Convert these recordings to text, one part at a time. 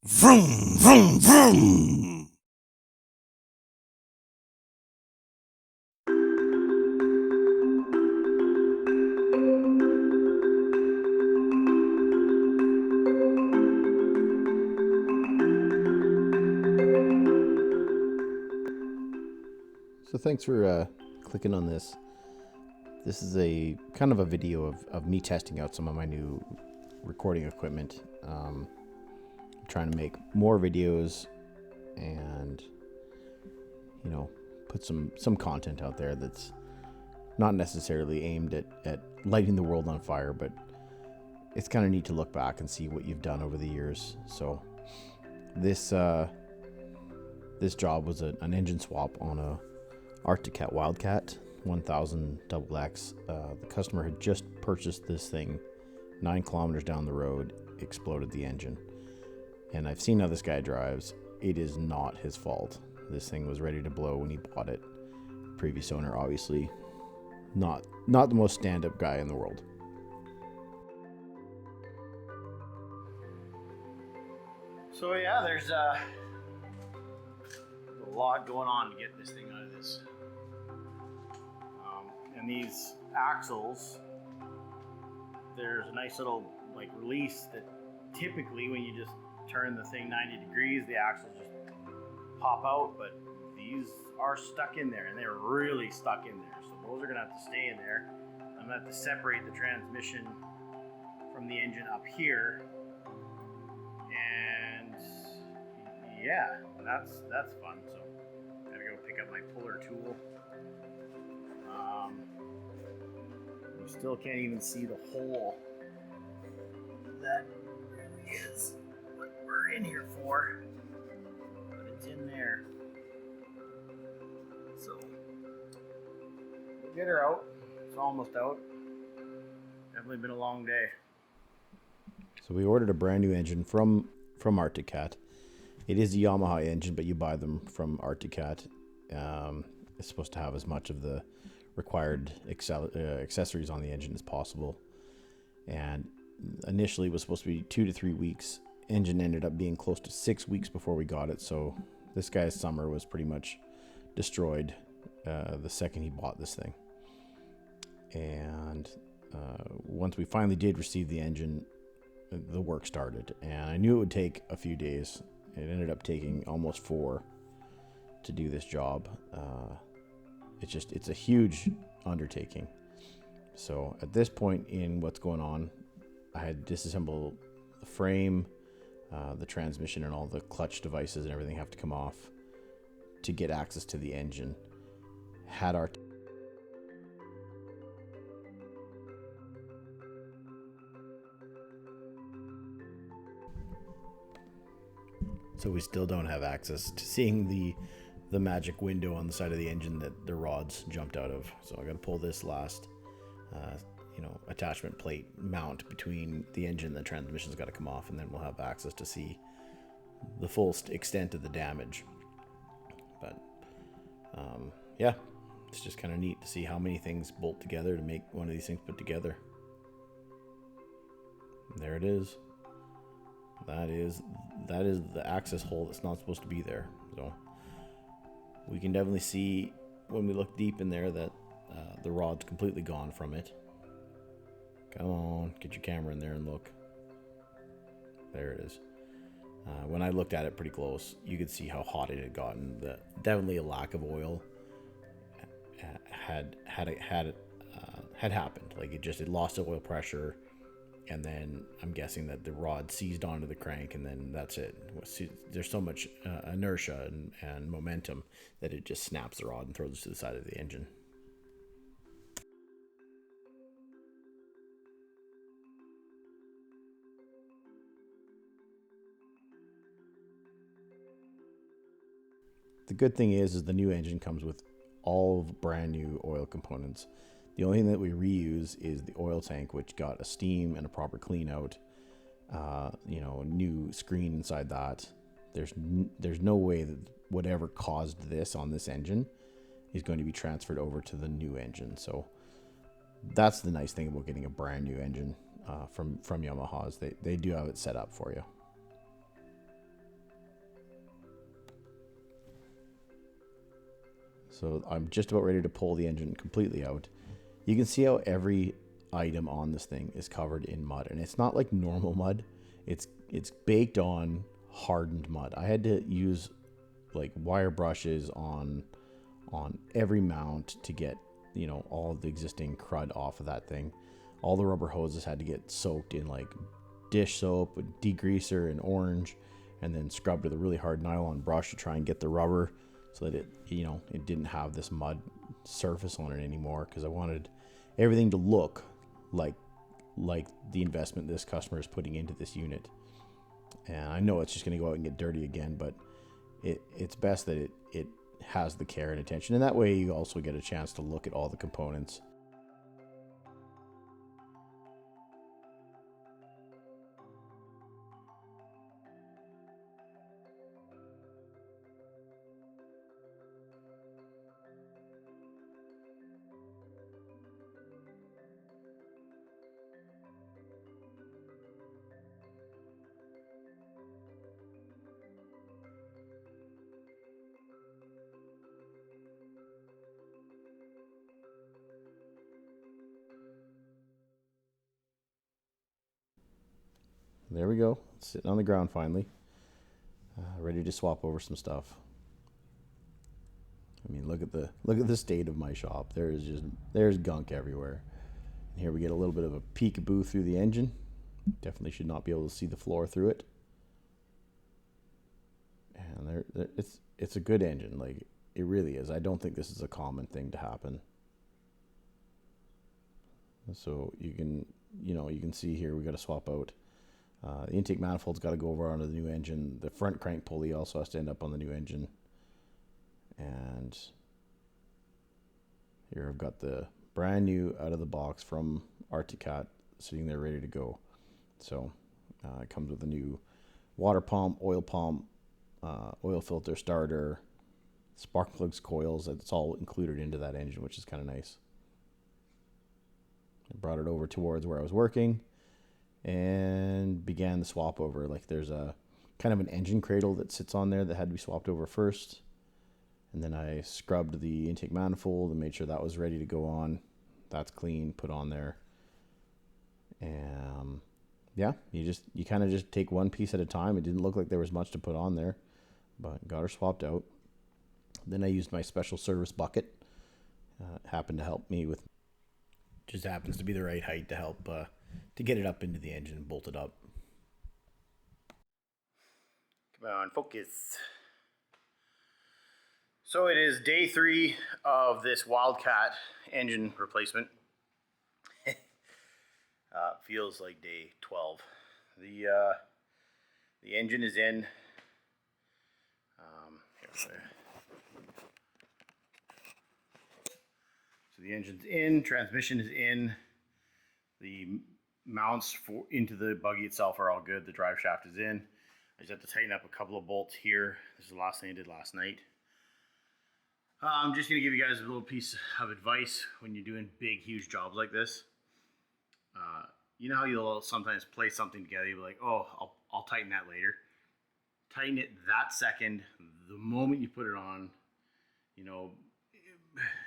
Vroom, vroom, vroom. So thanks for clicking on this. This is a kind of a video of me testing out some of my new recording equipment. Trying to make more videos and, put some content out there that's not necessarily aimed at lighting the world on fire, but it's kind of neat to look back and see what you've done over the years. So this job was an engine swap on a Arctic Wildcat 1000 XX. The customer had just purchased this thing 9 kilometers down the road, exploded the engine. And I've seen how this guy drives. It is not his fault. This thing was ready to blow when he bought it. Previous owner, obviously, not the most stand-up guy in the world. So yeah, there's a lot going on to get this thing out of this. And these axles, there's a nice little release that typically when you just turn the thing 90 degrees, the axles just pop out, but these are stuck in there, and they're really stuck in there. So those are gonna have to stay in there. I'm gonna have to separate the transmission from the engine up here. And yeah, that's fun. So gotta go pick up my puller tool. You still can't even see the hole that really is what we're in here for, but it's in there. So we'll get her out. It's almost out. Definitely been a long day. So we ordered a brand new engine from Arctic Cat. It is a Yamaha engine, but you buy them from Arctic Cat. It's supposed to have as much of the required accessories on the engine as possible. And initially it was supposed to be 2 to 3 weeks. Engine ended up being close to 6 weeks before we got it. So this guy's summer was pretty much destroyed the second he bought this thing. And once we finally did receive the engine, the work started, and I knew it would take a few days. It ended up taking almost 4 to do this job. It's a huge undertaking. So at this point in what's going on, I had disassembled the frame, the transmission, and all the clutch devices and everything have to come off to get access to the engine. So we still don't have access to seeing the magic window on the side of the engine that the rods jumped out of. So I got to pull this last, attachment plate mount between the engine and the transmission's got to come off, and then we'll have access to see the full extent of the damage. But yeah, it's just kind of neat to see how many things bolt together to make one of these things put together. There it is. That is the access hole that's not supposed to be there. So we can definitely see when we look deep in there that the rod's completely gone from it. Come on, get your camera in there and look. There it is. When I looked at it pretty close, you could see how hot it had gotten. Definitely a lack of oil had happened. It lost oil pressure. And then I'm guessing that the rod seized onto the crank, and then that's it. There's so much inertia and momentum that it just snaps the rod and throws it to the side of the engine. The good thing is the new engine comes with all brand new oil components. The only thing that we reuse is the oil tank, which got a steam and a proper clean out. New screen inside that. There's no way that whatever caused this on this engine is going to be transferred over to the new engine. So that's the nice thing about getting a brand new engine from Yamaha, is they do have it set up for you. So I'm just about ready to pull the engine completely out. You can see how every item on this thing is covered in mud, and it's not like normal mud. It's baked on hardened mud. I had to use like wire brushes on every mount to get, you know, all of the existing crud off of that thing. All the rubber hoses had to get soaked in like dish soap with degreaser and orange, and then scrubbed with a really hard nylon brush to try and get the rubber so that it, you know, it didn't have this mud surface on it anymore, because I wanted everything to look like the investment this customer is putting into this unit. And I know it's just going to go out and get dirty again, but it's best that it has the care and attention, and that way you also get a chance to look at all the components. There we go, sitting on the ground finally, ready to swap over some stuff. I mean, look at the state of my shop. There's gunk everywhere. And here we get a little bit of a peekaboo through the engine. Definitely should not be able to see the floor through it. And it's a good engine, like it really is. I don't think this is a common thing to happen. So you can see here we got to swap out. The intake manifold's got to go over onto the new engine. The front crank pulley also has to end up on the new engine. And here I've got the brand new out of the box from Arctic sitting there ready to go. So it comes with a new water pump, oil filter, starter, spark plugs, coils. It's all included into that engine, which is kind of nice. I brought it over towards where I was working and began the swap over. Like there's a kind of an engine cradle that sits on there that had to be swapped over first. And then I scrubbed the intake manifold and made sure that was ready to go on. That's clean, put on there. And yeah, you kind of just take one piece at a time. It didn't look like there was much to put on there, but got her swapped out. Then I used my special service bucket. Happened to help me with, just happens to be the right height to help to get it up into the engine and bolt it up. Come on, focus. So it is day 3 of this Wildcat engine replacement. Feels like day 12. The engine is in. So the engine's in, transmission is in, the mounts into the buggy itself are all good, the drive shaft is in. I just have to tighten up a couple of bolts here. This is the last thing I did last night. I'm just going to give you guys a little piece of advice when you're doing big, huge jobs like this. You know how you'll sometimes place something together, you'll be like, oh, I'll tighten that later. Tighten it that second, the moment you put it on, you know,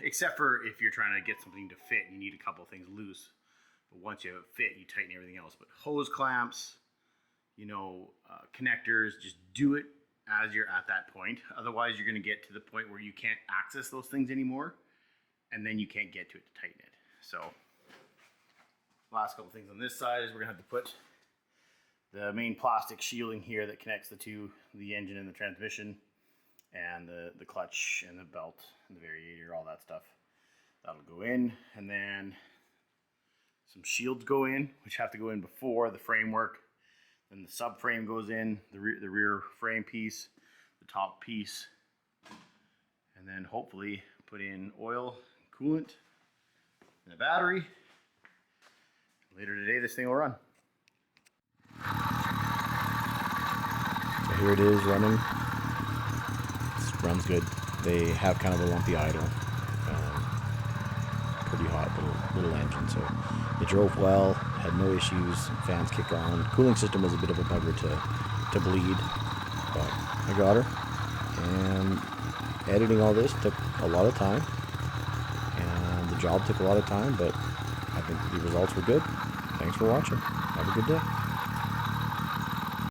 except for if you're trying to get something to fit and you need a couple of things loose. But once you have it fit, you tighten everything else. But hose clamps, you know, connectors, just do it as you're at that point. Otherwise, you're going to get to the point where you can't access those things anymore, and then you can't get to it to tighten it. So, last couple things on this side is we're going to have to put the main plastic shielding here that connects the engine and the transmission, and the clutch and the belt and the variator, all that stuff. That'll go in, and then some shields go in, which have to go in before the framework. Then the subframe goes in, the rear frame piece, the top piece, and then hopefully put in oil, coolant, and a battery. Later today, this thing will run. So here it is running. It runs good. They have kind of a lumpy idle. Pretty hot little engine, so it drove well, had no issues, fans kick on. Cooling system was a bit of a bugger to bleed, but I got her, and editing all this took a lot of time, and the job took a lot of time, but I think the results were good. Thanks for watching. Have a good day.